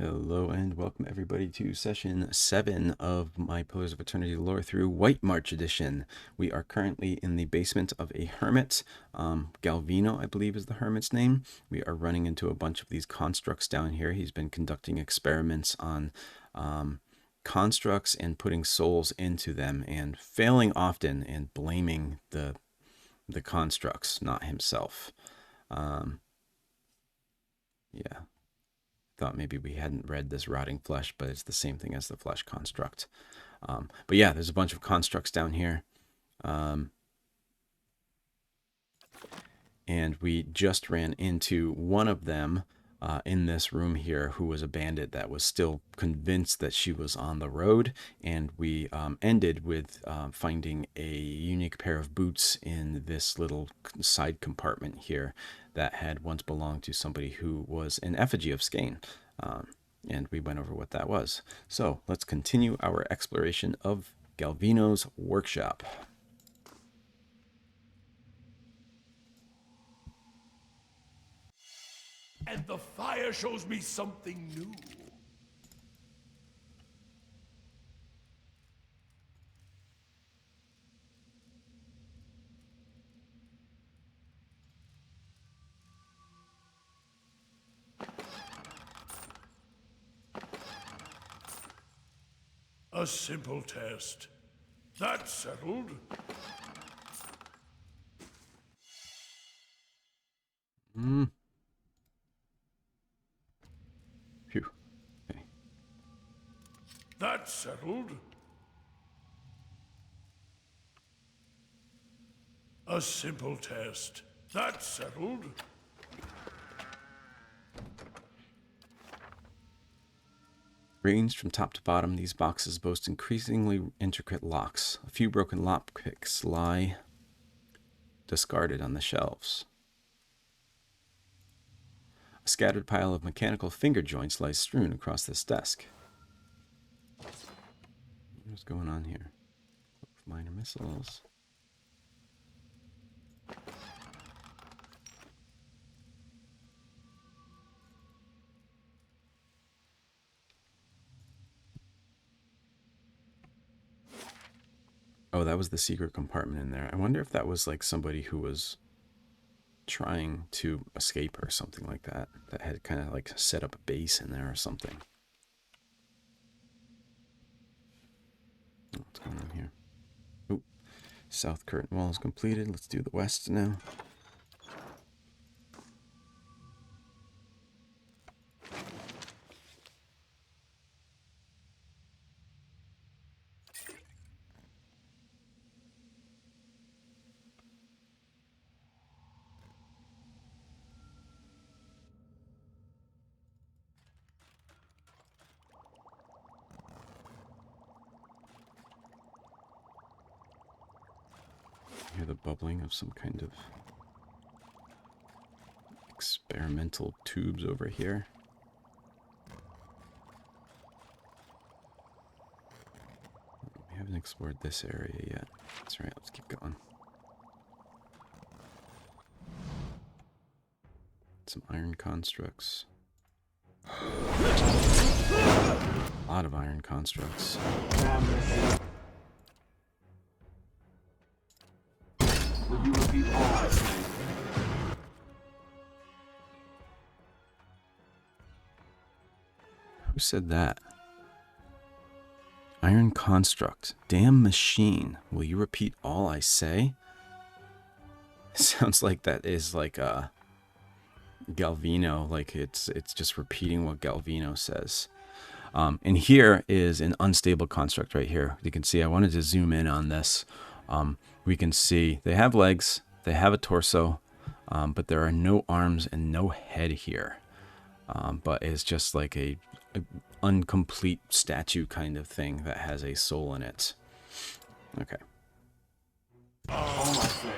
Hello and welcome everybody to session 7 of my Pillars of Eternity Lorethrough White March edition. We are currently in the basement of a hermit. Galvino, I believe, is the hermit's name. We are running into a bunch of these constructs down here. He's been conducting experiments on constructs and putting souls into them and failing often and blaming the constructs, not himself. Yeah. Thought maybe we hadn't read this rotting flesh, but it's the same thing as the flesh construct. But yeah, there's a bunch of constructs down here. And we just ran into one of them in this room here who was a bandit that was still convinced that she was on the road. And we ended with finding a unique pair of boots in this little side compartment here that had once belonged to somebody who was an effigy of Skane. And we went over what that was. So let's continue our exploration of Galvino's workshop. And the fire shows me something new. A simple test. That's settled. Phew. Okay. That's settled. A simple test. That's settled. Ranged from top to bottom, these boxes boast increasingly intricate locks. A few broken lockpicks lie discarded on the shelves. A scattered pile of mechanical finger joints lies strewn across this desk. What's going on here? Minor missiles. Oh, that was the secret compartment in there. I wonder if that was like somebody who was trying to escape or something like that. That had kind of like set up a base in there or something. Oh, what's going on here? Oh, south curtain wall is completed. Let's do the west now. Hear the bubbling of some kind of experimental tubes over here. We haven't explored this area yet. That's right, let's keep going. Some iron constructs. A lot of iron constructs. Will you repeat all I say? Who said that? Iron construct. Damn machine. Will you repeat all I say? Sounds like that is like a Galvino, like it's just repeating what Galvino says. And here is an unstable construct right here. You can see I wanted to zoom in on this. We can see they have legs, they have a torso, but there are no arms and no head here. But it's just like a incomplete statue kind of thing that has a soul in it. Okay. All I say.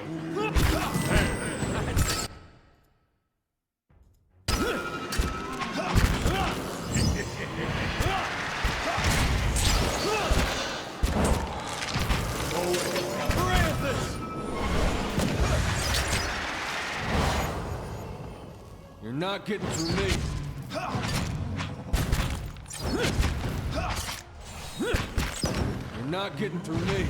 You're not getting through me. not getting through me.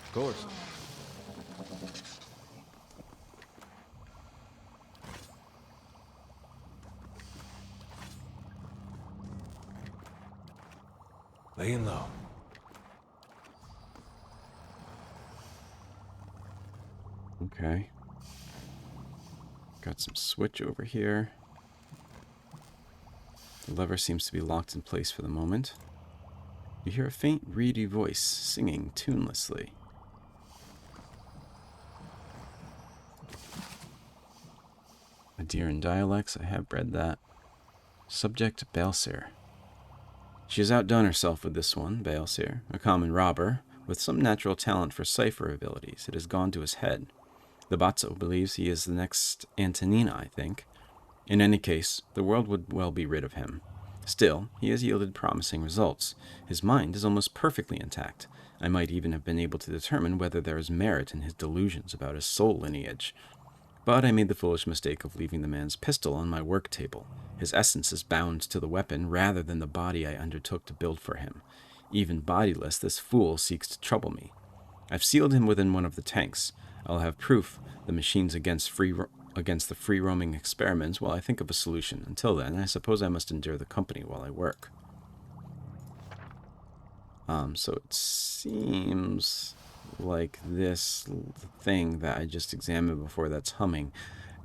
Of course. Laying low. Okay. Got some switch over here. The lever seems to be locked in place for the moment. You hear a faint, reedy voice singing tunelessly. Adirian dialects, I have read that. Subject, Baelsir. She has outdone herself with this one, Baelsir, a common robber, with some natural talent for cipher abilities. It has gone to his head. The Batso believes he is the next Antonina, I think. In any case, the world would well be rid of him. Still, he has yielded promising results. His mind is almost perfectly intact. I might even have been able to determine whether there is merit in his delusions about his soul lineage. But I made the foolish mistake of leaving the man's pistol on my work table. His essence is bound to the weapon rather than the body I undertook to build for him. Even bodiless, this fool seeks to trouble me. I've sealed him within one of the tanks. I'll have proof the machine's against the free-roaming experiments while I think of a solution. Until then, I suppose I must endure the company while I work. So it seems like this thing that I just examined before that's humming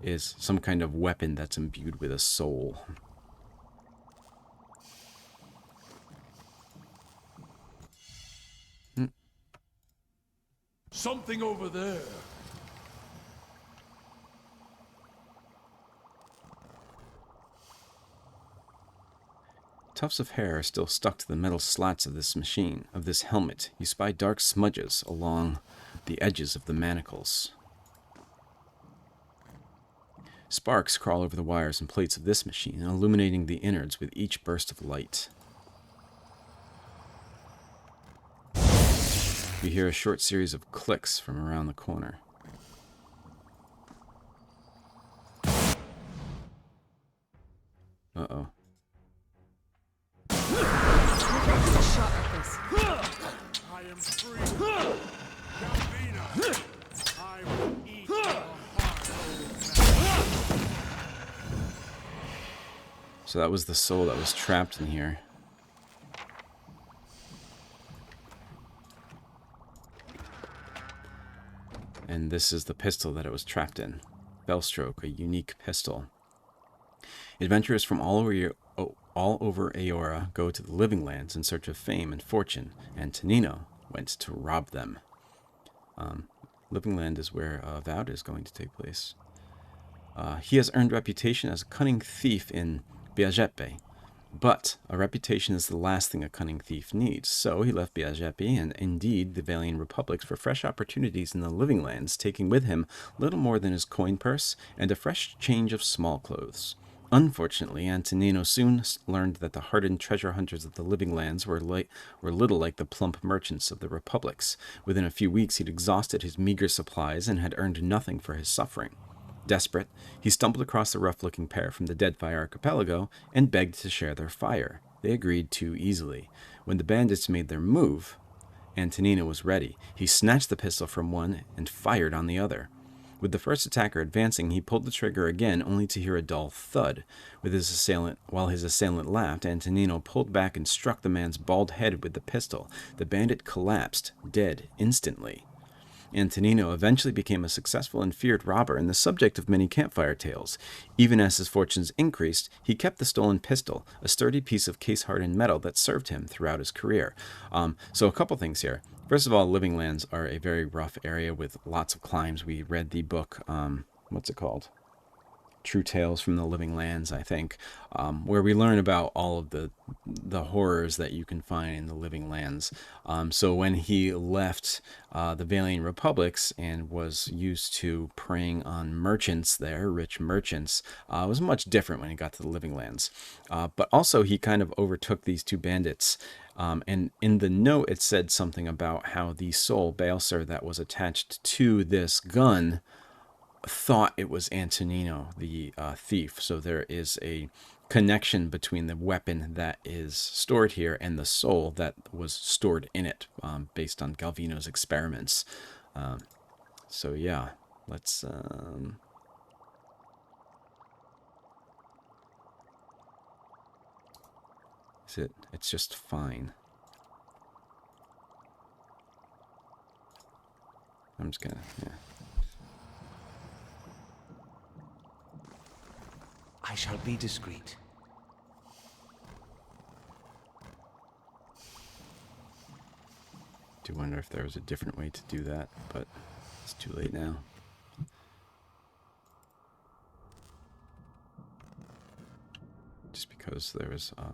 is some kind of weapon that's imbued with a soul. Something over there. Tufts of hair are still stuck to the metal slats of this machine, of this helmet. You spy dark smudges along the edges of the manacles. Sparks crawl over the wires and plates of this machine, illuminating the innards with each burst of light. You hear a short series of clicks from around the corner. Uh-oh. I am free. Galvino. I will eat your heart, old man. So that was the soul that was trapped in here. And this is the pistol that it was trapped in. Bellstroke, a unique pistol. Adventurers from all over Aora go to the Living Lands in search of fame and fortune, and Tonino went to rob them. Living Land is where Vowed is going to take place. He has earned reputation as a cunning thief in Biagepe, but a reputation is the last thing a cunning thief needs. So he left Biagepe and indeed the Valian Republics for fresh opportunities in the Living Lands, taking with him little more than his coin purse and a fresh change of small clothes. Unfortunately, Antonino soon learned that the hardened treasure hunters of the Living Lands were little like the plump merchants of the Republics. Within a few weeks, he'd exhausted his meager supplies and had earned nothing for his suffering. Desperate, he stumbled across the rough-looking pair from the Deadfire Archipelago and begged to share their fire. They agreed too easily. When the bandits made their move, Antonino was ready. He snatched the pistol from one and fired on the other. With the first attacker advancing, he pulled the trigger again, only to hear a dull thud. While his assailant laughed, Antonino pulled back and struck the man's bald head with the pistol. The bandit collapsed, dead, instantly. Antonino eventually became a successful and feared robber and the subject of many campfire tales. Even as his fortunes increased, he kept the stolen pistol, a sturdy piece of case-hardened metal that served him throughout his career. So a couple things here. First of all, Living Lands are a very rough area with lots of climbs. We read the book, what's it called? True Tales from the Living Lands, I think, where we learn about all of the horrors that you can find in the Living Lands. So when he left the Valian Republics and was used to preying on merchants there, rich merchants, it was much different when he got to the Living Lands. But also he kind of overtook these two bandits. And in the note it said something about how the soul, Baelsir, that was attached to this gun thought it was Antonino, the thief. So there is a connection between the weapon that is stored here and the soul that was stored in it, based on Galvino's experiments. So yeah, let's... It's just fine. I'm just gonna, yeah. I shall be discreet. Do wonder if there was a different way to do that, but it's too late now. Just because there was a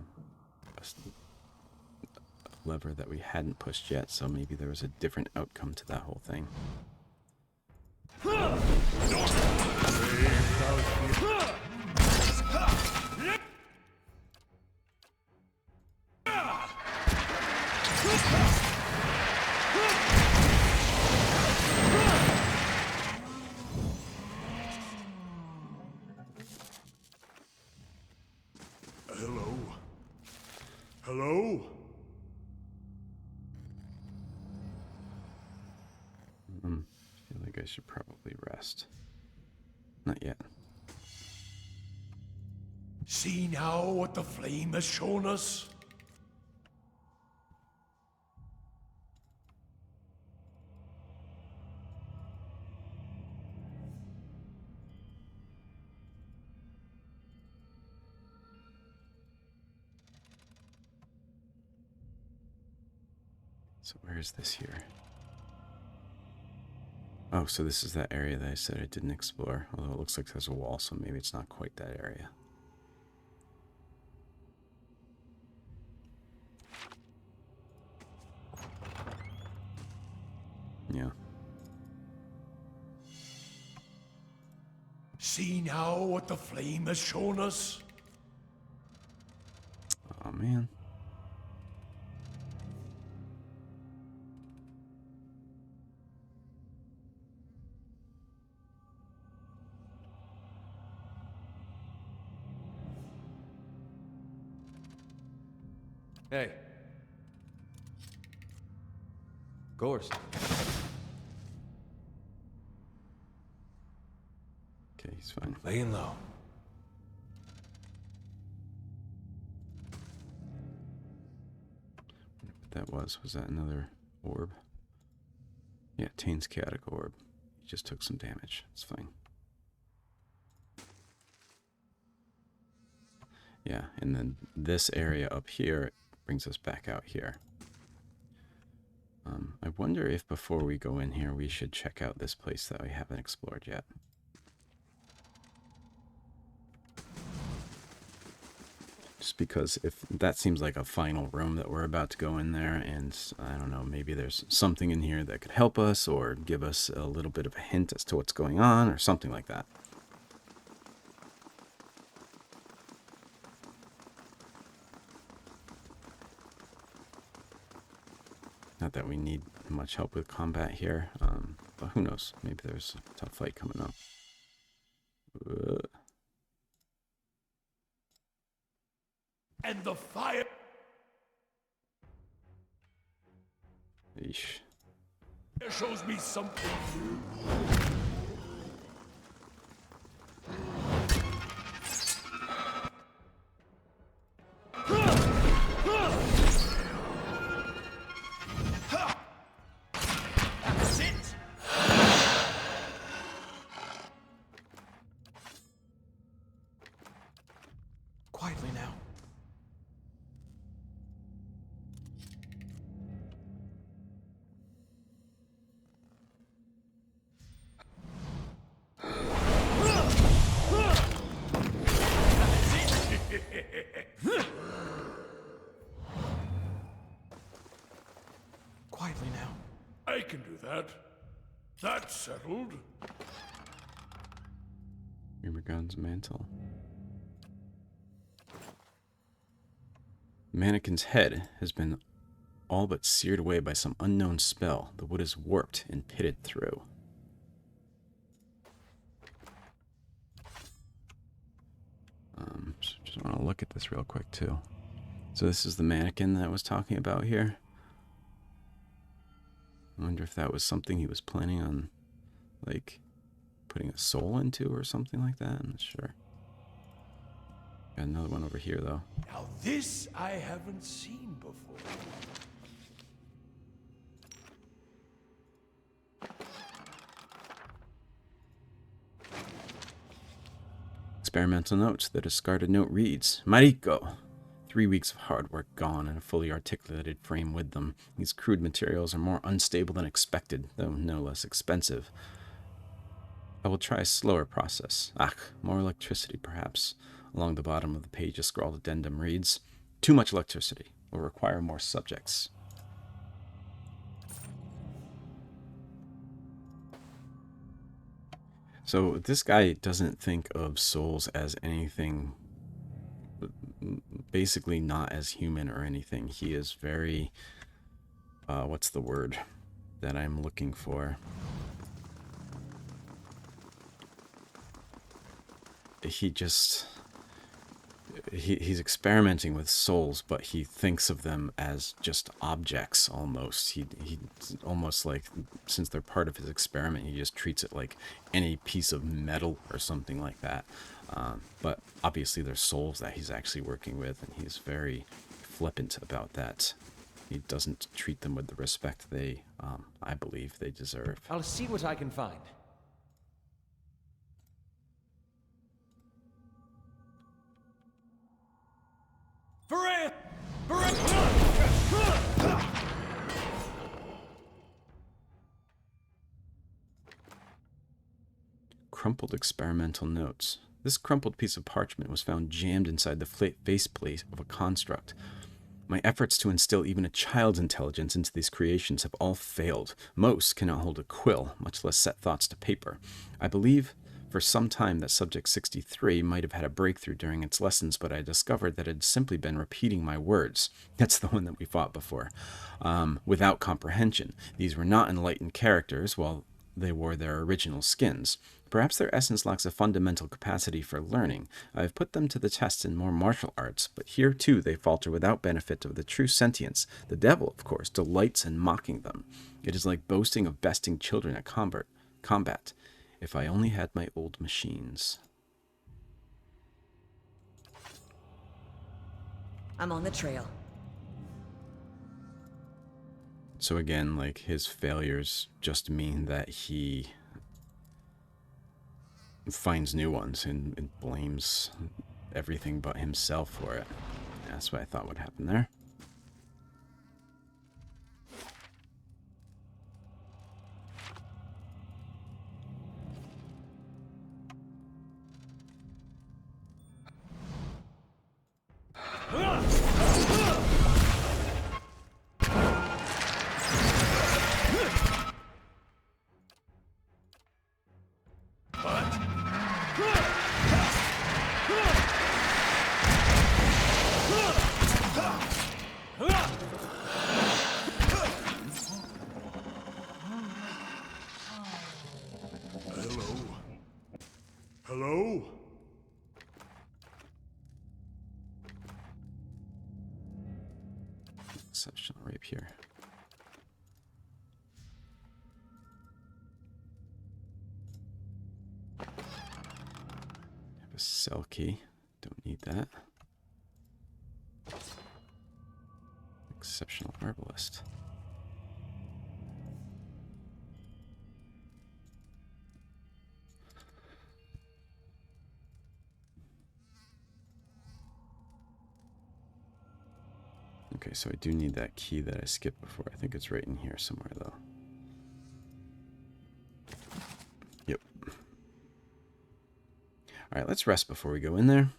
lever that we hadn't pushed yet, so maybe there was a different outcome to that whole thing. Hello? Hello? I feel like I should probably rest. Not yet. See now what the flame has shown us? So where is this here? Oh, so this is that area that I said I didn't explore. Although it looks like there's a wall, so maybe it's not quite that area. Yeah. See now what the flame has shown us? Oh, man. Hey. Gorse. Okay, he's fine. Laying low. What that was that another orb? Yeah, Tain's chaotic orb. He just took some damage. It's fine. Yeah, and then this area up here brings us back out here. I wonder if before we go in here, we should check out this place that we haven't explored yet. Just because if that seems like a final room that we're about to go in there, and I don't know, maybe there's something in here that could help us or give us a little bit of a hint as to what's going on or something like that. Not that we need much help with combat here, but who knows? Maybe there's a tough fight coming up. And the fire... Eesh. shows me something new. That's it! Quietly now. Quietly now. I can do that. That's settled. Remergon's mantle. The mannequin's head has been all but seared away by some unknown spell. The wood is warped and pitted through. want to look at this real quick too. So this is the mannequin that I was talking about here. I wonder if that was something he was planning on, like, putting a soul into or something like that. I'm not sure. Got another one over here, though. Now this I haven't seen before. Experimental notes. The discarded note reads, Mariko. 3 weeks of hard work gone and a fully articulated frame with them. These crude materials are more unstable than expected, though no less expensive. I will try a slower process. More electricity, perhaps. Along the bottom of the page, a scrawled addendum reads, Too much electricity. Will require more subjects. So this guy doesn't think of souls as anything, basically not as human or anything. He is very, what's the word that I'm looking for? He's experimenting with souls, but he thinks of them as just objects almost. He almost like, since they're part of his experiment, he just treats it like any piece of metal or something like that. But obviously they're souls that he's actually working with, and he's very flippant about that. He doesn't treat them with the respect they, I believe, they deserve. I'll see what I can find. Crumpled experimental notes. This crumpled piece of parchment was found jammed inside the faceplate of a construct. My efforts to instill even a child's intelligence into these creations have all failed. Most cannot hold a quill, much less set thoughts to paper. I believe for some time that Subject 63 might have had a breakthrough during its lessons, but I discovered that it had simply been repeating my words. That's the one that we fought before. Without comprehension. These were not enlightened characters, while they wore their original skins. Perhaps their essence lacks a fundamental capacity for learning. I have put them to the test in more martial arts, but here too they falter without benefit of the true sentience. The devil, of course, delights in mocking them. It is like boasting of besting children at combat. If I only had my old machines. I'm on the trail. So again, like, his failures just mean that he finds new ones and blames everything but himself for it. That's what I thought would happen there. Hello? Exceptional rape here. Have a cell key. Don't need that. Exceptional herbalist. Okay, so I do need that key that I skipped before. I think it's right in here somewhere, though. Yep. Alright, let's rest before we go in there.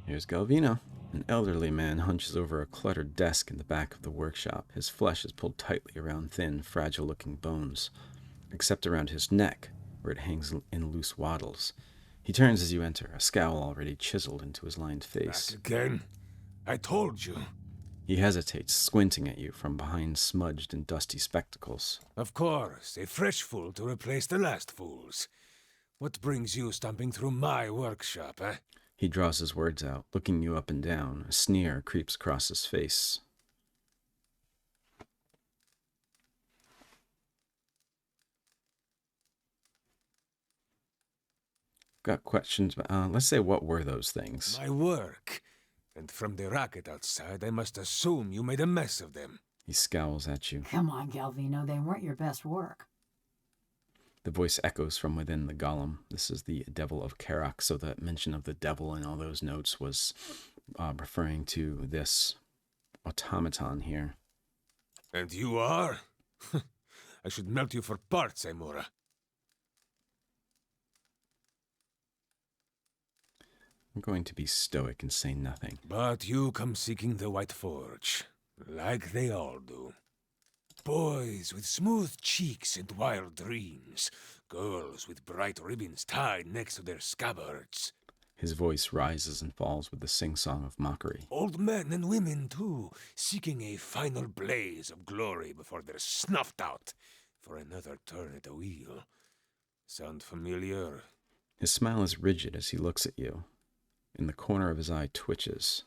Here's Galvino. An elderly man hunches over a cluttered desk in the back of the workshop. His flesh is pulled tightly around thin, fragile-looking bones, except around his neck, where it hangs in loose waddles. He turns as you enter, a scowl already chiseled into his lined face. Back again? I told you. He hesitates, squinting at you from behind smudged and dusty spectacles. Of course, a fresh fool to replace the last fools. What brings you stomping through my workshop, eh? He draws his words out, looking you up and down. A sneer creeps across his face. Got questions, but let's say, what were those things? My work. And from the racket outside, I must assume you made a mess of them. He scowls at you. Come on, Galvino, they weren't your best work. The voice echoes from within the golem. This is the Devil of Caroc, so that mention of the devil in all those notes was referring to this automaton here. And you are? I should melt you for parts, Amora. I'm going to be stoic and say nothing. But you come seeking the White Forge, like they all do. Boys with smooth cheeks and wild dreams. Girls with bright ribbons tied next to their scabbards. His voice rises and falls with the sing-song of mockery. Old men and women, too, seeking a final blaze of glory before they're snuffed out for another turn at the wheel. Sound familiar? His smile is rigid as he looks at you. In the corner of his eye twitches.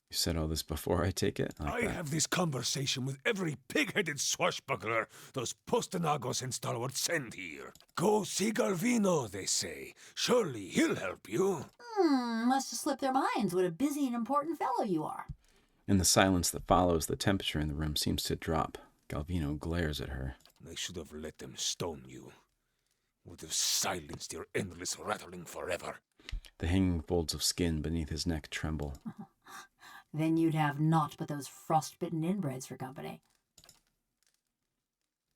You said all this before, I take it? I have this conversation with every pig-headed swashbuckler those Postonagos and stalwarts send here. Go see Galvino, they say. Surely he'll help you. Must have slipped their minds what a busy and important fellow you are. In the silence that follows, the temperature in the room seems to drop. Galvino glares at her. I should have let them stone you. Would have silenced your endless rattling forever. The hanging folds of skin beneath his neck tremble. Then you'd have naught but those frostbitten inbreds for company.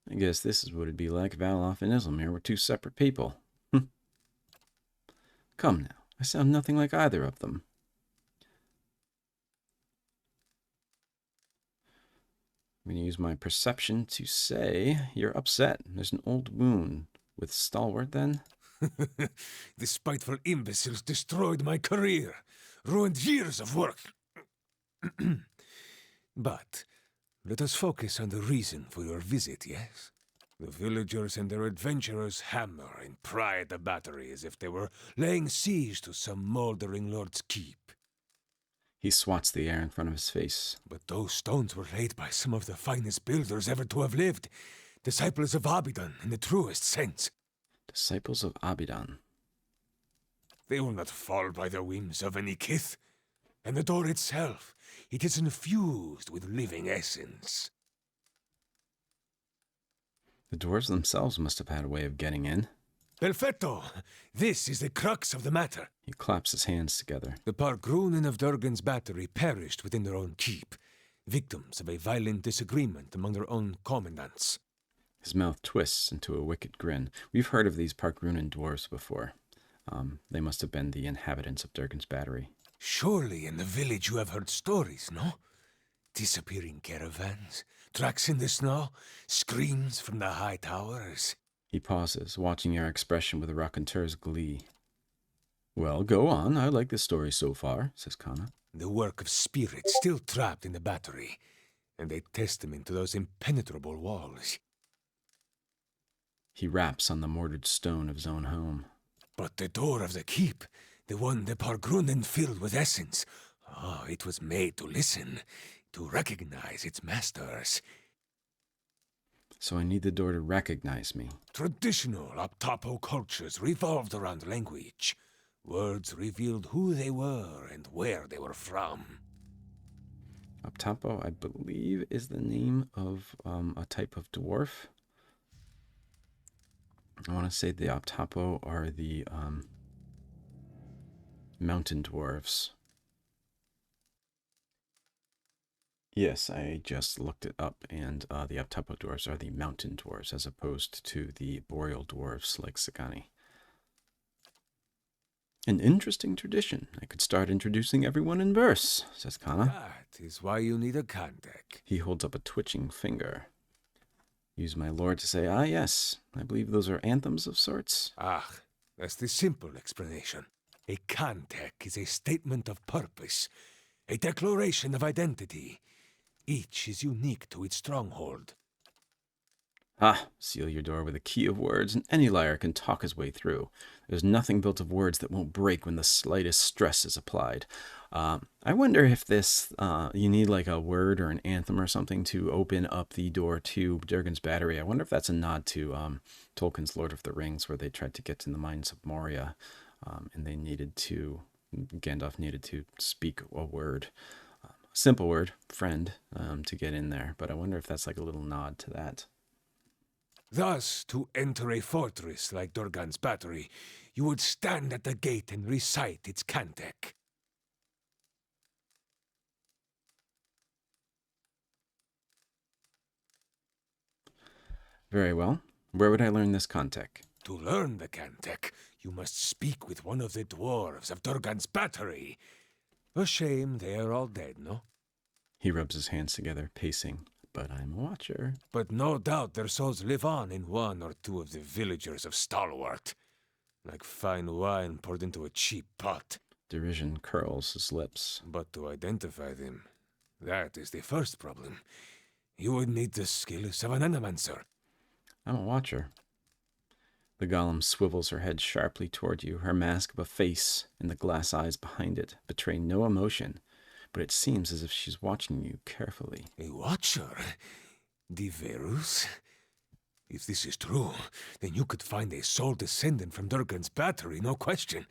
I guess this is what it'd be like if Valoff and Islamir were two separate people. Come now, I sound nothing like either of them. I'm going to use my perception to say you're upset. There's an old wound. With Stalwart, then? The spiteful imbeciles destroyed my career, ruined years of work. But let us focus on the reason for your visit, yes? The villagers and their adventurers hammer and pry at the battery as if they were laying siege to some moldering lord's keep. He swats the air in front of his face. But those stones were laid by some of the finest builders ever to have lived. Disciples of Abidan in the truest sense. Disciples of Abidan. They will not fall by the whims of any kith. And the door itself, it is infused with living essence. The dwarves themselves must have had a way of getting in. Perfetto! This is the crux of the matter. He claps his hands together. The Pargrunen of Durgan's battery perished within their own keep, victims of a violent disagreement among their own commandants. His mouth twists into a wicked grin. We've heard of these Parkrunen dwarves before. They must have been the inhabitants of Durgan's battery. Surely in the village you have heard stories, no? Disappearing caravans, tracks in the snow, screams from the high towers. He pauses, watching your expression with a raconteur's glee. Well, go on. I like this story so far, says Kana. The work of spirits still trapped in the battery, and a testament to those impenetrable walls. He raps on the mortared stone of his own home. But the door of the keep, the one the Pargrunen filled with essence, it was made to listen, to recognize its masters. So I need the door to recognize me. Traditional Optapo cultures revolved around language. Words revealed who they were and where they were from. Optapo, I believe, is the name of a type of dwarf. I want to say the Optapo are the mountain dwarves. Yes, I just looked it up, and the Aptapo dwarves are the mountain dwarves as opposed to the boreal dwarves like Sagani. An interesting tradition. I could start introducing everyone in verse, says Kana. That is why you need a Kandek. He holds up a twitching finger. Use my lord to say, ah, yes, I believe those are anthems of sorts. Ah, that's the simple explanation. A Kandek is a statement of purpose, a declaration of identity. Each is unique to its stronghold. Ah, seal your door with a key of words, and any liar can talk his way through. There's nothing built of words that won't break when the slightest stress is applied. I wonder if this, you need like a word or an anthem or something to open up the door to Durgan's Battery. I wonder if that's a nod to Tolkien's Lord of the Rings, where they tried to get in the mines of Moria, and Gandalf needed to speak a word. Simple word, friend, to get in there. But I wonder if that's like a little nod to that. Thus, to enter a fortress like Durgan's Battery, you would stand at the gate and recite its Kandek. Very well. Where would I learn this Kandek? To learn the Kandek, you must speak with one of the dwarves of Durgan's Battery. A shame they are all dead, no? He rubs his hands together, pacing. But I'm a watcher. But no doubt their souls live on in one or two of the villagers of Stalwart. Like fine wine poured into a cheap pot. Derision curls his lips. But to identify them, that is the first problem. You would need the skills of an animancer. I'm a watcher. The golem swivels her head sharply toward you. Her mask of a face and the glass eyes behind it betray no emotion, but it seems as if she's watching you carefully. A watcher? Diverus? If this is true, then you could find a sole descendant from Durgan's Battery, no question.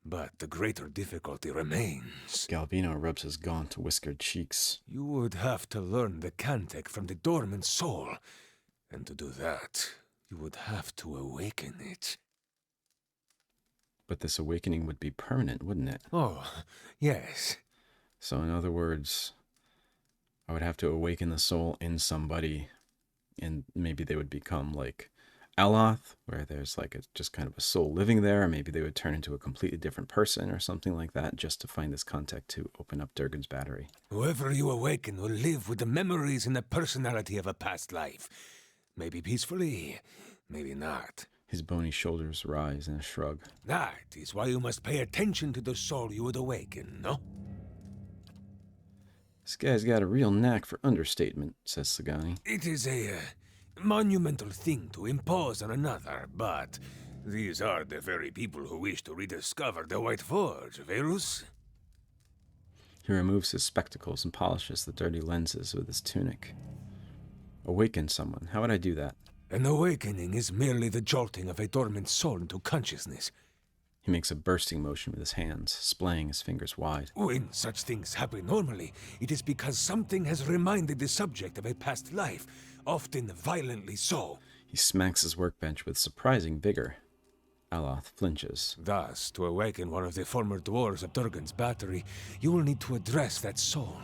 But the greater difficulty remains. Galvino rubs his gaunt, whiskered cheeks. You would have to learn the Kandek from the dormant soul. And to do that, you would have to awaken it. But this awakening would be permanent, wouldn't it? Oh, yes. So in other words, I would have to awaken the soul in somebody, and maybe they would become like Aloth, where there's like just kind of a soul living there, or maybe they would turn into a completely different person or something like that, just to find this contact to open up Durgan's Battery. Whoever you awaken will live with the memories and the personality of a past life. Maybe peacefully, maybe not. His bony shoulders rise in a shrug. That is why you must pay attention to the soul you would awaken, no? This guy's got a real knack for understatement, says Sagani. It is a monumental thing to impose on another, but these are the very people who wish to rediscover the White Forge, Verus. He removes his spectacles and polishes the dirty lenses with his tunic. Awaken someone. How would I do that? An awakening is merely the jolting of a dormant soul into consciousness. He makes a bursting motion with his hands, splaying his fingers wide. When such things happen normally, it is because something has reminded the subject of a past life, often violently so. He smacks his workbench with surprising vigor. Aloth flinches. Thus, to awaken one of the former dwarves of Durgan's Battery, you will need to address that soul,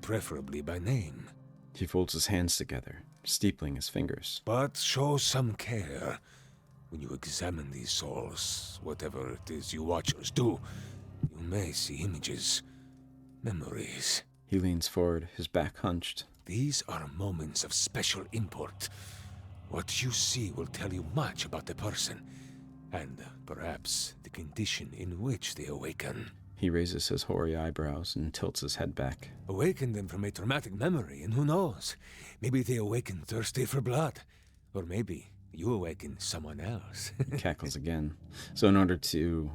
preferably by name. He folds his hands together, steepling his fingers. But show some care. When you examine these souls, whatever it is you watchers do, you may see images, memories. He leans forward, his back hunched. These are moments of special import. What you see will tell you much about the person, and perhaps the condition in which they awaken. He raises his hoary eyebrows and tilts his head back. Awaken them from a traumatic memory, and who knows? Maybe they awaken thirsty for blood. Or maybe you awaken someone else. He cackles again. So in order to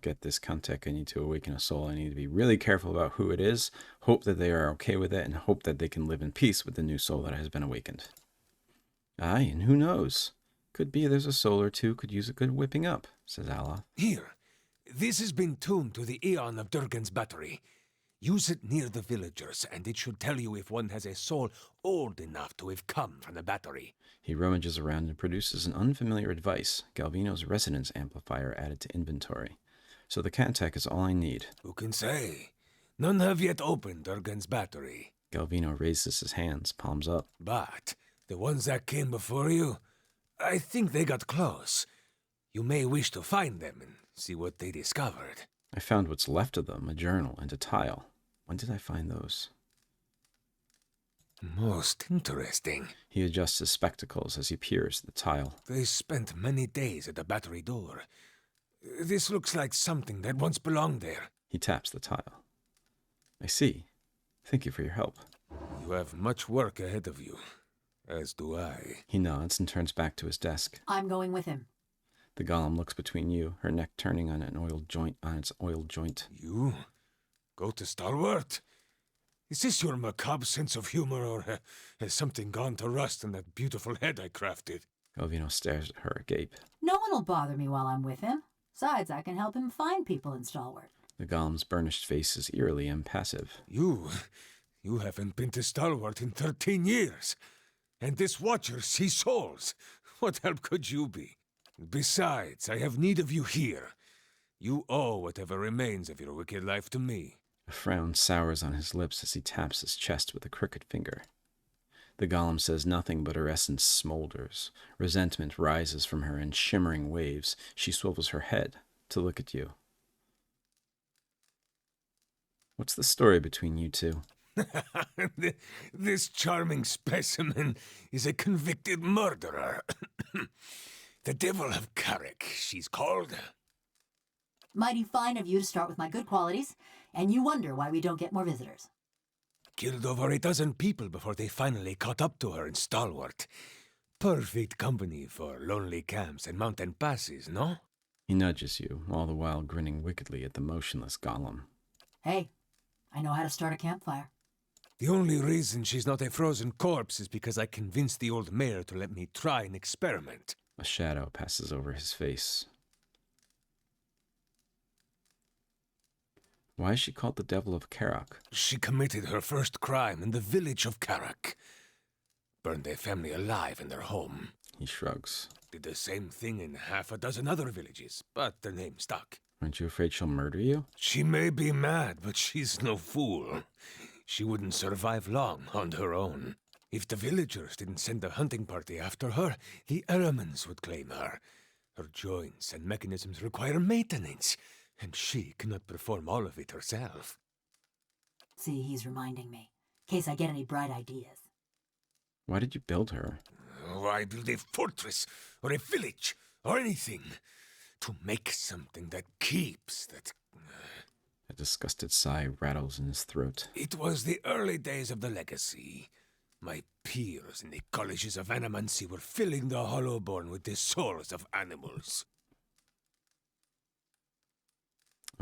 get this contact, I need to awaken a soul. I need to be really careful about who it is, hope that they are okay with it, and hope that they can live in peace with the new soul that has been awakened. Aye, and who knows? Could be there's a soul or two could use a good whipping up, says Aloth. Here, this has been tuned to the Aeon of Durgan's Battery. Use it near the villagers, and it should tell you if one has a soul old enough to have come from the battery. He rummages around and produces an unfamiliar device, Galvino's resonance amplifier added to inventory. So the Cantac is all I need. Who can say? None have yet opened Durgan's Battery. Galvino raises his hands, palms up. But the ones that came before you, I think they got close. You may wish to find them and see what they discovered. I found what's left of them, a journal and a tile. When did I find those? Most interesting. He adjusts his spectacles as he peers at the tile. They spent many days at the battery door. This looks like something that once belonged there. He taps the tile. I see. Thank you for your help. You have much work ahead of you, as do I. He nods and turns back to his desk. I'm going with him. The golem looks between you, her neck turning on its oiled joint. You? Go to Stalwart? Is this your macabre sense of humor, or has something gone to rust in that beautiful head I crafted? Galvino stares at her agape. No one will bother me while I'm with him. Besides, I can help him find people in Stalwart. The golem's burnished face is eerily impassive. You haven't been to Stalwart in 13 years. And this Watcher sees souls. What help could you be? Besides, I have need of you here. You owe whatever remains of your wicked life to me. A frown sours on his lips as he taps his chest with a crooked finger. The golem says nothing, but her essence smolders. Resentment rises from her in shimmering waves. She swivels her head to look at you. What's the story between you two? This charming specimen is a convicted murderer. The Devil of Caroc, she's called. Mighty fine of you to start with my good qualities, and you wonder why we don't get more visitors. Killed over a dozen people before they finally caught up to her in Stalwart. Perfect company for lonely camps and mountain passes, no? He nudges you, all the while grinning wickedly at the motionless golem. Hey, I know how to start a campfire. The only reason she's not a frozen corpse is because I convinced the old mayor to let me try an experiment. A shadow passes over his face. Why is she called the Devil of Caroc? She committed her first crime in the village of Caroc. Burned a family alive in their home. He shrugs. Did the same thing in half a dozen other villages, but the name stuck. Aren't you afraid she'll murder you? She may be mad, but she's no fool. She wouldn't survive long on her own. If the villagers didn't send a hunting party after her, the Eremans would claim her. Her joints and mechanisms require maintenance, and she cannot perform all of it herself. See, he's reminding me, in case I get any bright ideas. Why did you build her? Why build a fortress, or a village, or anything? To make something that keeps, that... A disgusted sigh rattles in his throat. It was the early days of the legacy. My peers in the colleges of animancy were filling the Hollowborn with the souls of animals.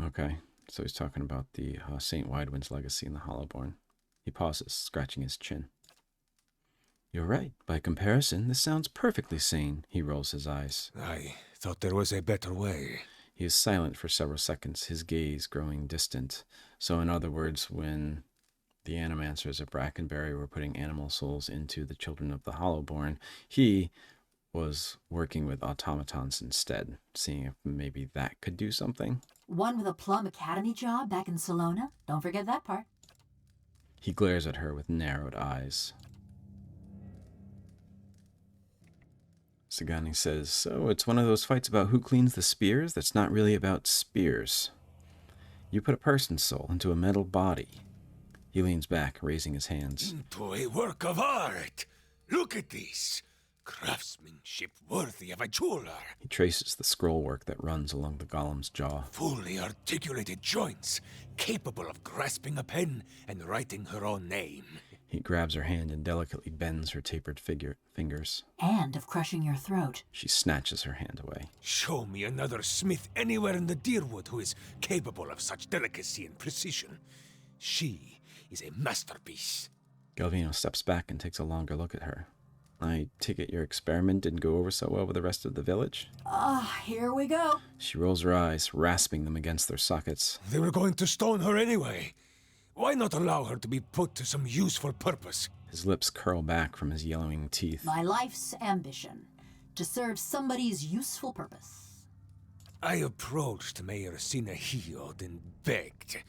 Okay, so he's talking about the St. Widewind's legacy in the Hollowborn. He pauses, scratching his chin. You're right. By comparison, this sounds perfectly sane. He rolls his eyes. I thought there was a better way. He is silent for several seconds, his gaze growing distant. So in other words, when the Animancers of Brackenbury were putting animal souls into the children of the Hollowborn, he was working with automatons instead, seeing if maybe that could do something. One with a Plum Academy job back in Salona. Don't forget that part. He glares at her with narrowed eyes. Sagani says, so it's one of those fights about who cleans the spears that's not really about spears. You put a person's soul into a metal body. He leans back, raising his hands. Into a work of art! Look at this! Craftsmanship worthy of a jeweler! He traces the scroll work that runs along the golem's jaw. Fully articulated joints, capable of grasping a pen and writing her own name. He grabs her hand and delicately bends her tapered fingers. And of crushing your throat. She snatches her hand away. Show me another smith anywhere in the Deerwood who is capable of such delicacy and precision. She is a masterpiece. Galvino steps back and takes a longer look at her. I take it your experiment didn't go over so well with the rest of the village? Here we go. She rolls her eyes, rasping them against their sockets. They were going to stone her anyway. Why not allow her to be put to some useful purpose? His lips curl back from his yellowing teeth. My life's ambition. To serve somebody's useful purpose. I approached Mayor Sinahio and begged.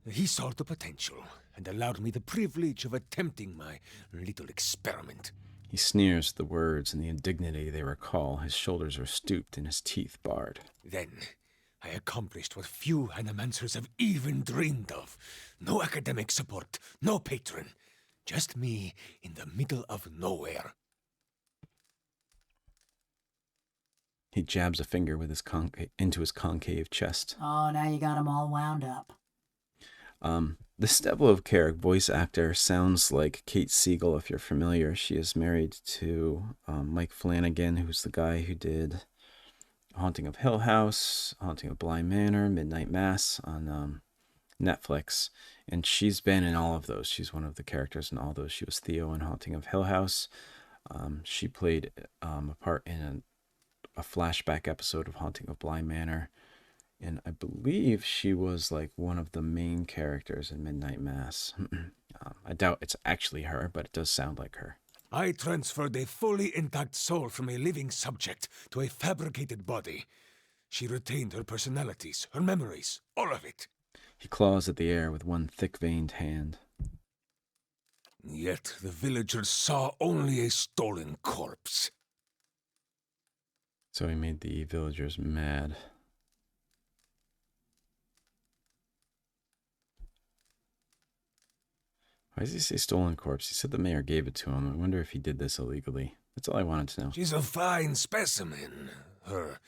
He saw the potential, and allowed me the privilege of attempting my little experiment. He sneers at the words and the indignity they recall. His shoulders are stooped and his teeth bared. Then I accomplished what few animancers have even dreamed of. No academic support, no patron. Just me in the middle of nowhere. He jabs a finger with his into his concave chest. Oh, now you got 'em all wound up. This Devil of Caroc voice actor sounds like Kate Siegel, if you're familiar. She is married to Mike Flanagan, who's the guy who did Haunting of Hill House, Haunting of Bly Manor, Midnight Mass on Netflix. And she's been in all of those. She's one of the characters in all those. She was Theo in Haunting of Hill House. She played a part in a flashback episode of Haunting of Bly Manor. And I believe she was like one of the main characters in Midnight Mass. I doubt it's actually her, but it does sound like her. I transferred a fully intact soul from a living subject to a fabricated body. She retained her personalities, her memories, all of it. He claws at the air with one thick-veined hand. Yet the villagers saw only a stolen corpse. So he made the villagers mad. Why does he say stolen corpse? He said the mayor gave it to him. I wonder if he did this illegally. That's all I wanted to know. She's a fine specimen, her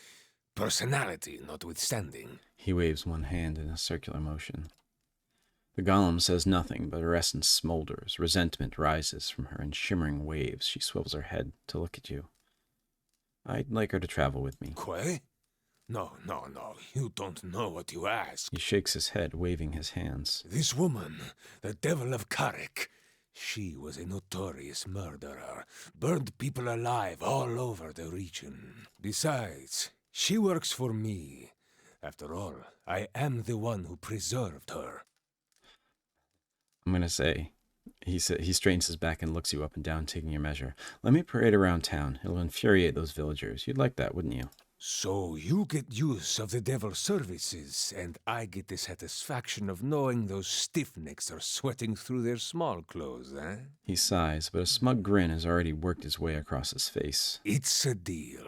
personality notwithstanding. He waves one hand in a circular motion. The golem says nothing, but her essence smolders. Resentment rises from her in shimmering waves. She swivels her head to look at you. I'd like her to travel with me. Quay? No. You don't know what you ask. He shakes his head, waving his hands. This woman, the Devil of Caroc, she was a notorious murderer. Burned people alive all over the region. Besides, she works for me. After all, I am the one who preserved her. I'm going to say, he straightens his back and looks you up and down, taking your measure. Let me parade around town. It'll infuriate those villagers. You'd like that, wouldn't you? So you get use of the devil's services, and I get the satisfaction of knowing those stiffnecks are sweating through their small clothes, eh? He sighs, but a smug grin has already worked its way across his face. It's a deal.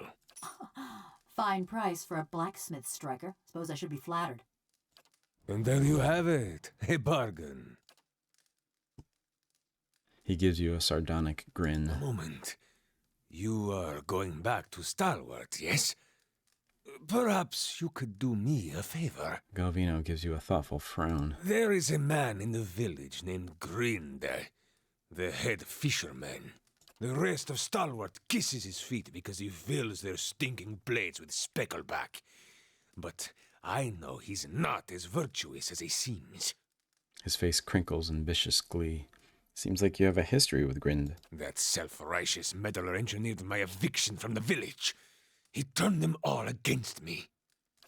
Fine price for a blacksmith striker. Suppose I should be flattered. And there you have it, a bargain. He gives you a sardonic grin. A moment. You are going back to Stalwart, yes? Perhaps you could do me a favor. Galvino gives you a thoughtful frown. There is a man in the village named Grind, the head fisherman. The rest of Stalwart kisses his feet because he fills their stinking blades with speckleback. But I know he's not as virtuous as he seems. His face crinkles in vicious glee. Seems like you have a history with Grind. That self-righteous meddler engineered my eviction from the village. He turned them all against me.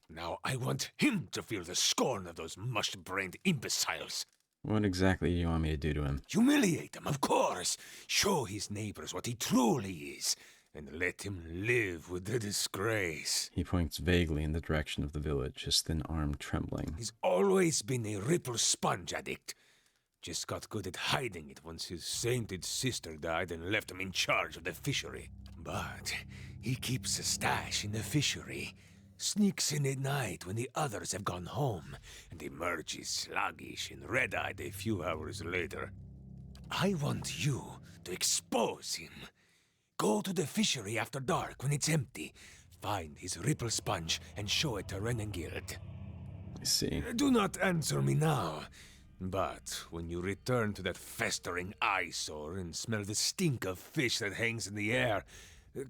Now I want him to feel the scorn of those mush-brained imbeciles. What exactly do you want me to do to him? Humiliate him, of course. Show his neighbors what he truly is. And let him live with the disgrace. He points vaguely in the direction of the village, his thin arm trembling. He's always been a ripple sponge addict. Just got good at hiding it once his sainted sister died and left him in charge of the fishery. But he keeps a stash in the fishery, sneaks in at night when the others have gone home, and emerges sluggish and red-eyed a few hours later. I want you to expose him. Go to the fishery after dark when it's empty. Find his ripple sponge and show it to Renengild. I see. Do not answer me now. But when you return to that festering eyesore and smell the stink of fish that hangs in the air,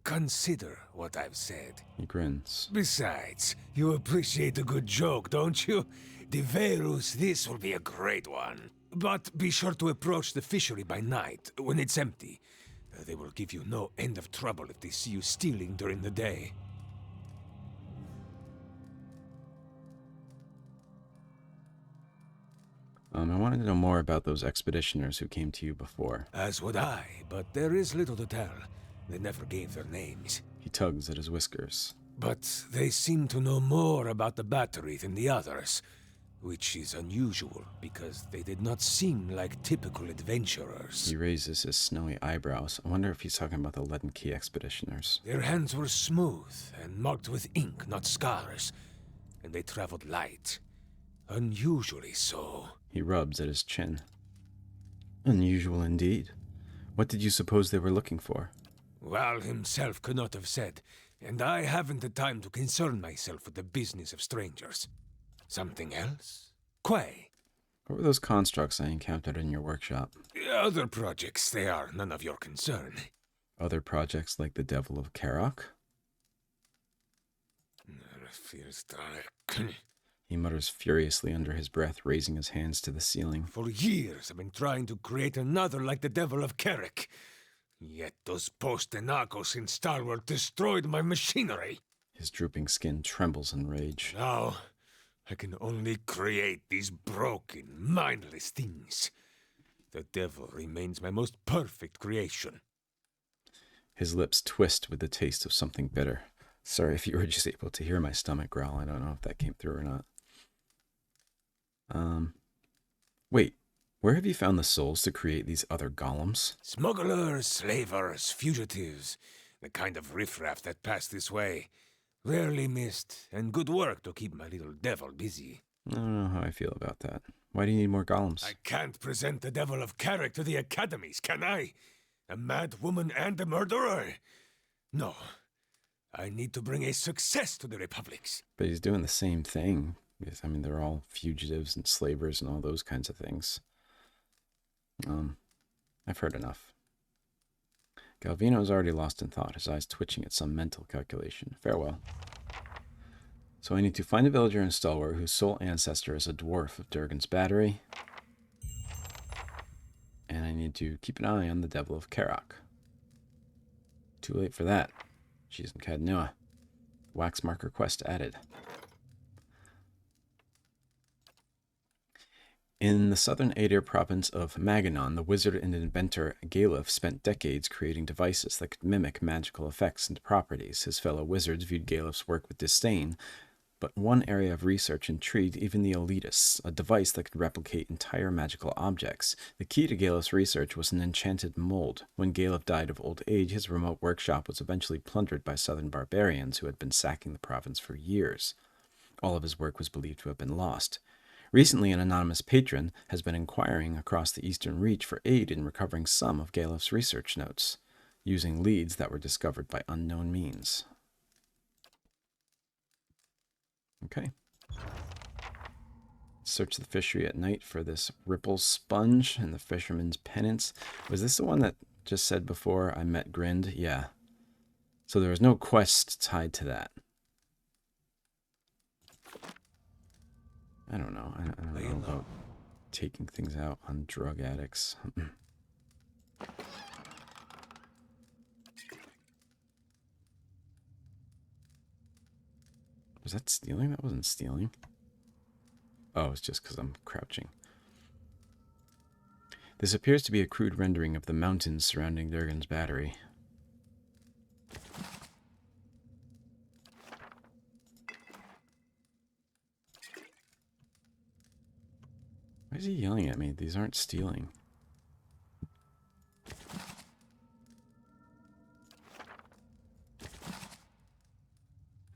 consider what I've said. He grins. Besides, you appreciate a good joke, don't you? De Verus, this will be a great one. But be sure to approach the fishery by night, when it's empty. They will give you no end of trouble if they see you stealing during the day. I wanted to know more about those expeditioners who came to you before. As would I, but there is little to tell. They never gave their names. He tugs at his whiskers. But they seem to know more about the battery than the others. which is unusual because they did not seem like typical adventurers. He raises his snowy eyebrows. I wonder if he's talking about the Leaden Key expeditioners. Their hands were smooth and marked with ink, not scars, and they traveled light. Unusually so. He rubs at his chin. Unusual indeed. What did you suppose they were looking for? Val himself could not have said, and I haven't the time to concern myself with the business of strangers. Something else? Quay. What were those constructs I encountered in your workshop? Other projects, they are none of your concern. Other projects like the Devil of Caroc? He mutters furiously under his breath, raising his hands to the ceiling. For years I've been trying to create another like the Devil of Caroc. Yet those post-Enagos in Stalwart destroyed my machinery. His drooping skin trembles in rage. Now, I can only create these broken, mindless things. The devil remains my most perfect creation. His lips twist with the taste of something bitter. Sorry if you were just able to hear my stomach growl. I don't know if that came through or not. Wait, where have you found the souls to create these other golems? Smugglers, slavers, fugitives, the kind of riffraff that pass this way. Rarely missed, and good work to keep my little devil busy. I don't know how I feel about that. Why do you need more golems? I can't present the Devil of Caroc to the academies, can I? A mad woman and a murderer? No. I need to bring a success to the republics. But he's doing the same thing. I mean, they're all fugitives and slavers and all those kinds of things. I've heard enough. Galvino is already lost in thought, his eyes twitching at some mental calculation. Farewell. So I need to find a villager in Stalwart whose sole ancestor is a dwarf of Durgan's Battery. And I need to keep an eye on the Devil of Caroc. Too late for that. She's in Cadnua. Wax marker quest added. In the southern Aedir province of Maganon, the wizard and inventor Galef spent decades creating devices that could mimic magical effects and properties. His fellow wizards viewed Galef's work with disdain, but one area of research intrigued even the elitists, a device that could replicate entire magical objects. The key to Galef's research was an enchanted mold. When Galef died of old age, his remote workshop was eventually plundered by southern barbarians who had been sacking the province for years. All of his work was believed to have been lost. Recently, an anonymous patron has been inquiring across the Eastern Reach for aid in recovering some of Galef's research notes, using leads that were discovered by unknown means. Okay. Search the fishery at night for this ripple sponge and the fisherman's penance. Was this the one that just said before I met Grind? Yeah. So there was no quest tied to that. I don't know. I don't know about taking things out on drug addicts. Was that stealing? That wasn't stealing. Oh, it's just because I'm crouching. This appears to be a crude rendering of the mountains surrounding Durgan's Battery. Why is he yelling at me? These aren't stealing.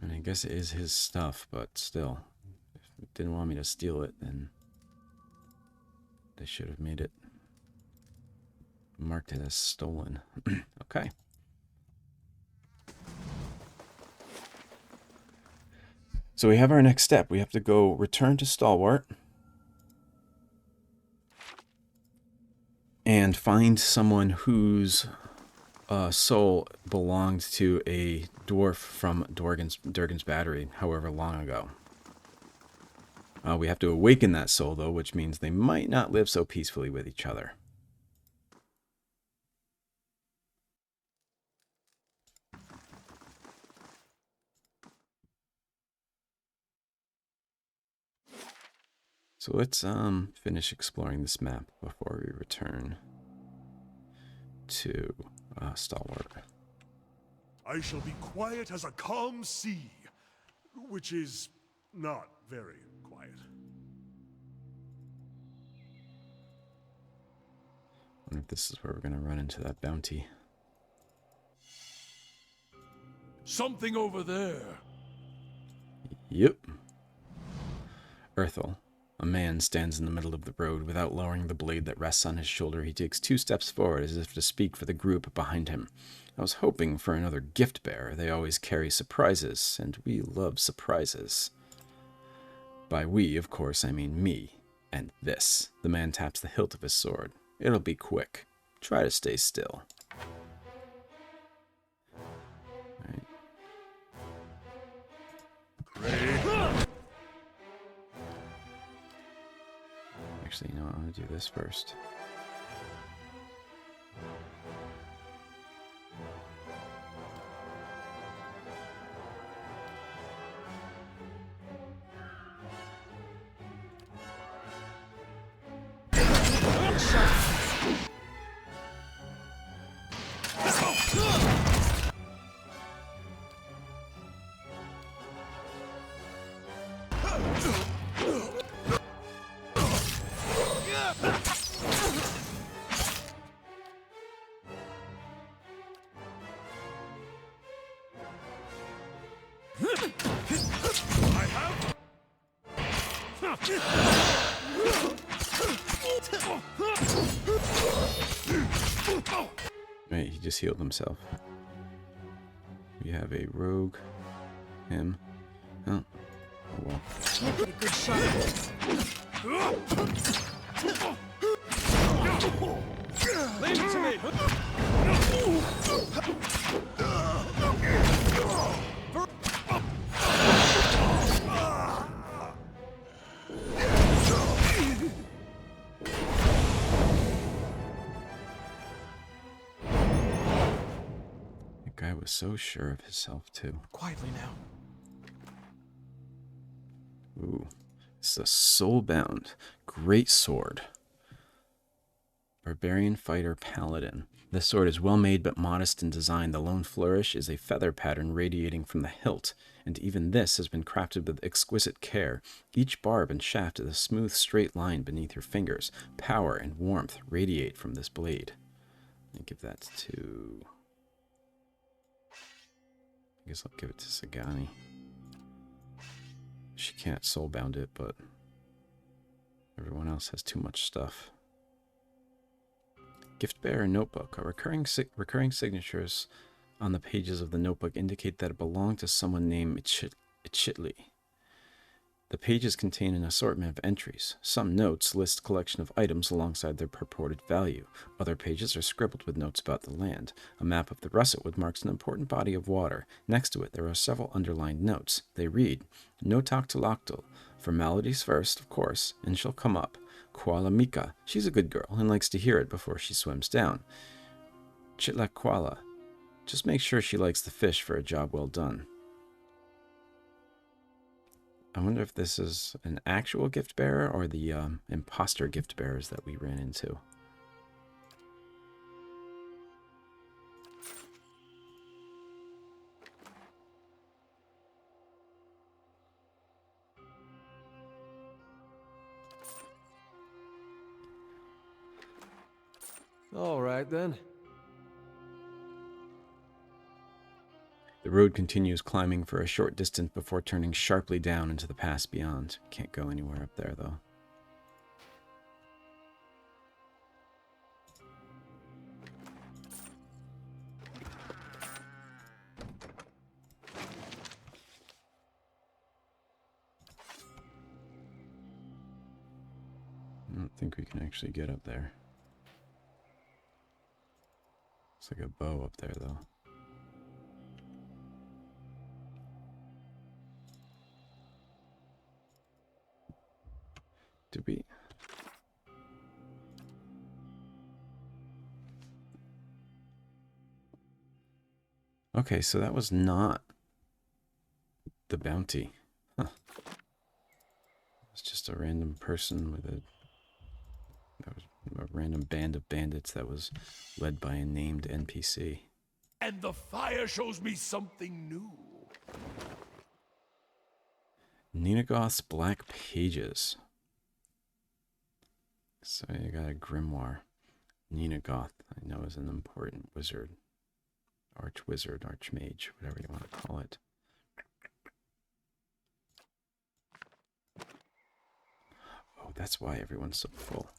And I guess it is his stuff, but still. If it didn't want me to steal it, then they should have made it. Marked it as stolen. Okay. So we have our next step. We have to go return to Stalwart. And find someone whose soul belonged to a dwarf from Durgan's Battery, however long ago. We have to awaken that soul, though, which means they might not live so peacefully with each other. So let's finish exploring this map before we return to Stalwart. I shall be quiet as a calm sea, which is not very quiet. if this is where we're going to run into that bounty. Something over there. Yep. Erthel. A man stands in the middle of the road. Without lowering the blade that rests on his shoulder, he takes 2 steps forward as if to speak for the group behind him. I was hoping for another gift bearer. They always carry surprises, and we love surprises. By we, of course, I mean me. And this. The man taps the hilt of his sword. It'll be quick. Try to stay still. Right. Actually, you know what? I'm going to do this first. Right, he just healed himself. We have a rogue. Him. Oh. Oh well. Can't get a good shot at this. Leave it to me. That guy was so sure of himself, too. Quietly now. Ooh. It's a soulbound. Great sword. Barbarian Fighter Paladin. This sword is well made but modest in design. The lone flourish is a feather pattern radiating from the hilt, and even this has been crafted with exquisite care. Each barb and shaft is a smooth, straight line beneath your fingers. Power and warmth radiate from this blade. Let me give that to... I guess I'll give it to Sagani. She can't soulbound it, but everyone else has too much stuff. Gift bearer notebook. Recurring signatures on the pages of the notebook indicate that it belonged to someone named Ichitli. The pages contain an assortment of entries. Some notes list collection of items alongside their purported value. Other pages are scribbled with notes about the land. A map of the Russetwood marks an important body of water. Next to it, there are several underlined notes. They read, "No Toctaloctal. Formalities first, of course, and she'll come up. Kuala Mika. She's a good girl and likes to hear it before she swims down. Chitla Kuala. Just make sure she likes the fish for a job well done." I wonder if this is an actual gift bearer or the imposter gift bearers that we ran into. All right, then. The road continues climbing for a short distance before turning sharply down into the pass beyond. Can't go anywhere up there, though. I don't think we can actually get up there. Looks like a bow up there, though. Did we? Okay, so that was not the bounty. Huh. It's just a random person with a random band of bandits that was led by a named NPC. And the fire shows me something new. Ninagoth's Black Pages. So you got a grimoire. Nina Goth, I know, is an important wizard. Archwizard, archmage, whatever you want to call it. Oh, that's why everyone's so full.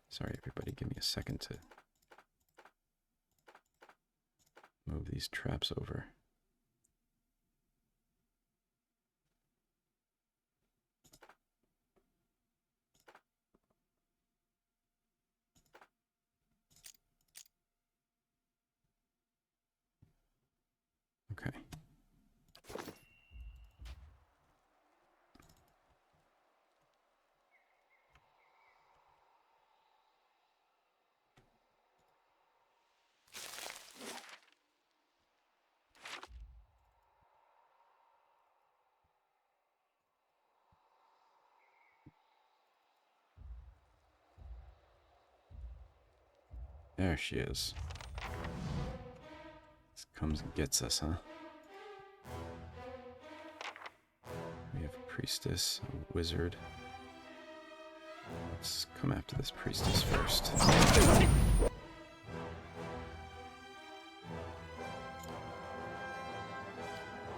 Sorry, everybody, give me a second to move these traps over. Okay. There she is. This comes and gets us, huh? We have a priestess, a wizard. Let's come after this priestess first.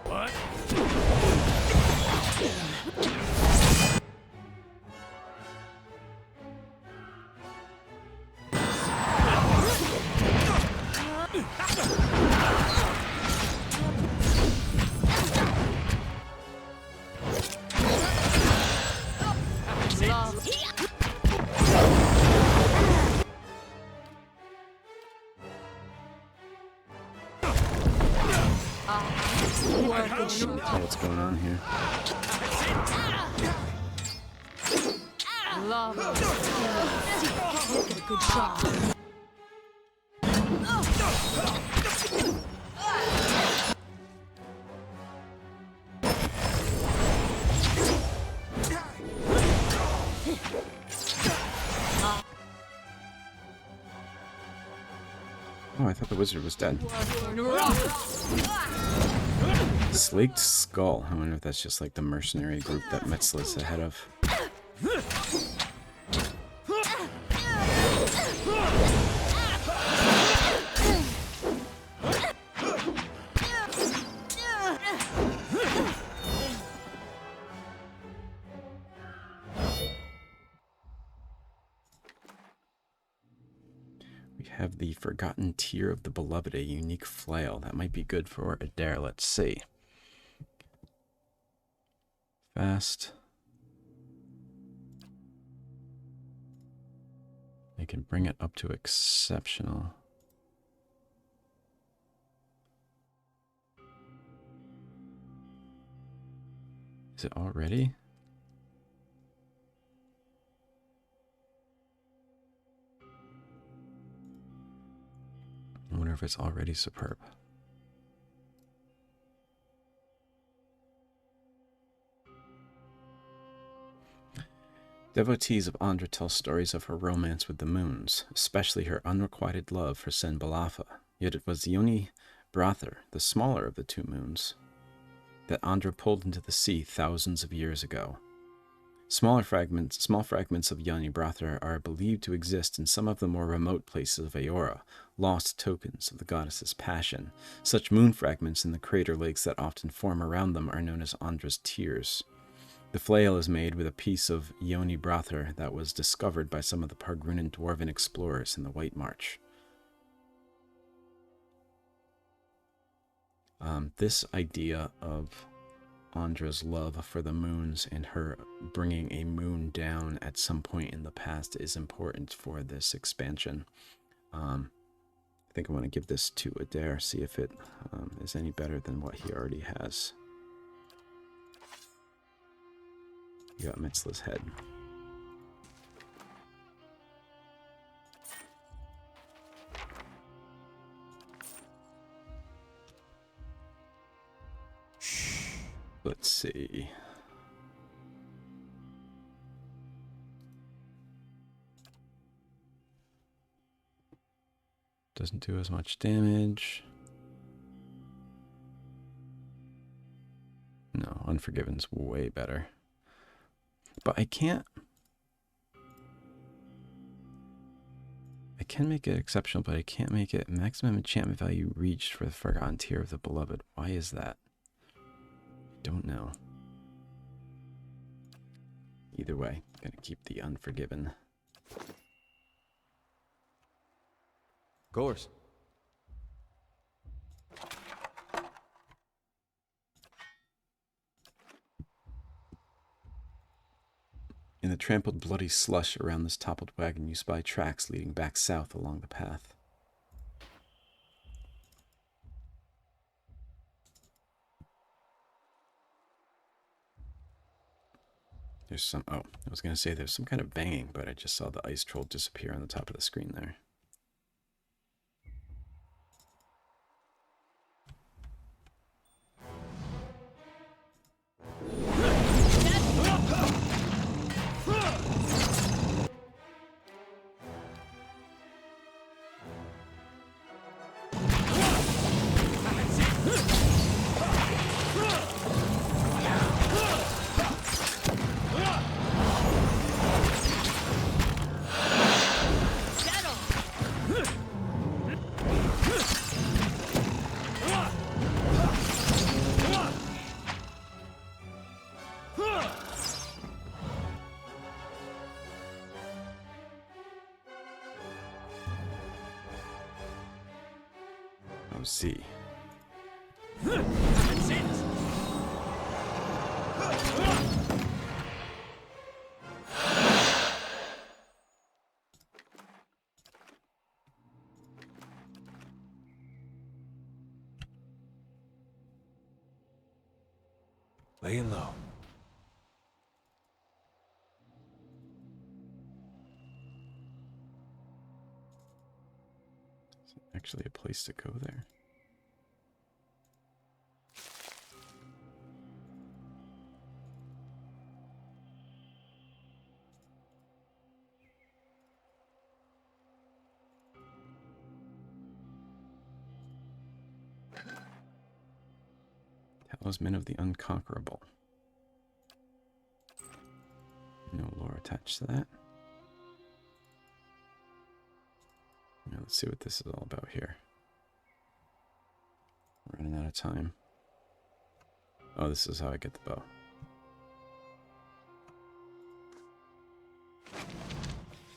What? Tell what's going on here. Love. Get a good shot. Oh, I thought the wizard was dead. Slaked Skull. I wonder if that's just like the mercenary group that Metzla's ahead of. We have the Forgotten Tear of the Beloved, a unique flail. That might be good for Adair. Let's see. Fast. They can bring it up to exceptional. Is it already? I wonder if it's already superb. Devotees of Andra tell stories of her romance with the moons, especially her unrequited love for Sen Balafa. Yet it was Yoni Brather, the smaller of the two moons, that Andra pulled into the sea thousands of years ago. Small fragments of Yoni Brather are believed to exist in some of the more remote places of Aora, lost tokens of the goddess's passion. Such moon fragments in the crater lakes that often form around them are known as Andra's tears. The flail is made with a piece of Yoni Brather that was discovered by some of the Pargrunan dwarven explorers in the White March. This idea of Andra's love for the moons and her bringing a moon down at some point in the past is important for this expansion. I think I want to give this to Adair, see if it is any better than what he already has. You got Metzla's head. Let's see. Doesn't do as much damage. No, Unforgiven's way better. But I can't can make it exceptional, but I can't make it maximum enchantment value reached for the Forgotten Tier of the Beloved. Why is that? I don't know. Either way, gonna keep the Unforgiven. Of course. In the trampled bloody slush around this toppled wagon, you spy tracks leading back south along the path. There's some, oh, I was going to say there's some kind of banging, but I just saw the ice troll disappear on the top of the screen there. See. Laying low. Is there actually a place to go there? Talisman of the Unconquerable. No lore attached to that. Now let's see what this is all about here. Running out of time. Oh, this is how I get the bow.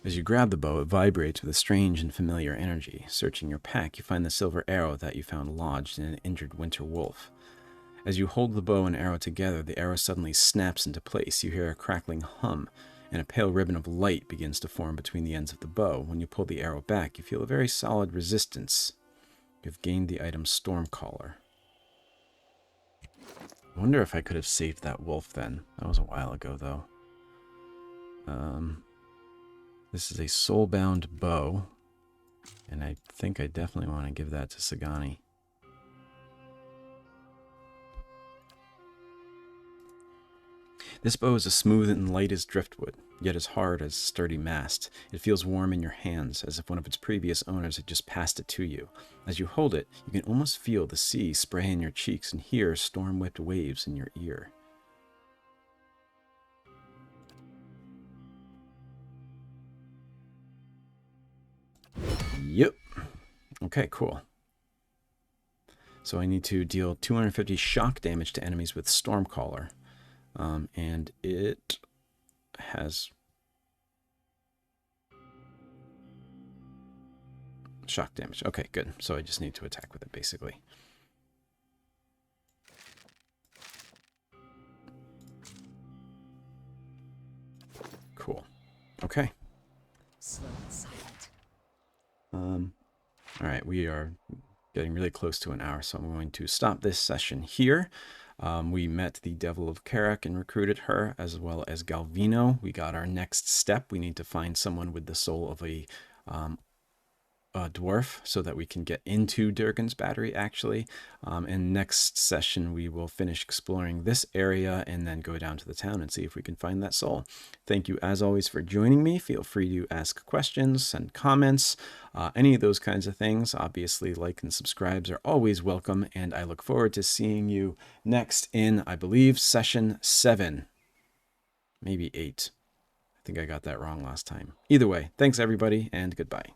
As you grab the bow, it vibrates with a strange and familiar energy. Searching your pack, you find the silver arrow that you found lodged in an injured winter wolf. As you hold the bow and arrow together, the arrow suddenly snaps into place. You hear a crackling hum, and a pale ribbon of light begins to form between the ends of the bow. When you pull the arrow back, you feel a very solid resistance. You've gained the item Stormcaller. I wonder if I could have saved that wolf then. That was a while ago, though. This is a soulbound bow, and I think I definitely want to give that to Sagani. This bow is as smooth and light as driftwood, yet as hard as a sturdy mast. It feels warm in your hands, as if one of its previous owners had just passed it to you. As you hold it, you can almost feel the sea spray in your cheeks and hear storm-whipped waves in your ear. Yep. Okay, cool. So I need to deal 250 shock damage to enemies with Stormcaller. And it has shock damage. Okay, good. So I just need to attack with it, basically. Cool. Okay. Slow and silent. All right, we are getting really close to an hour, so I'm going to stop this session here. We met the Devil of Caroc and recruited her, as well as Galvino. We got our next step. We need to find someone with the soul of a dwarf so that we can get into Durgan's Battery, actually. And next session, we will finish exploring this area and then go down to the town and see if we can find that soul. Thank you, as always, for joining me. Feel free to ask questions, send comments, any of those kinds of things. Obviously, like and subscribes are always welcome, and I look forward to seeing you next in, I believe, session 7, maybe 8. I think I got that wrong last time. Either way, thanks, everybody, and goodbye.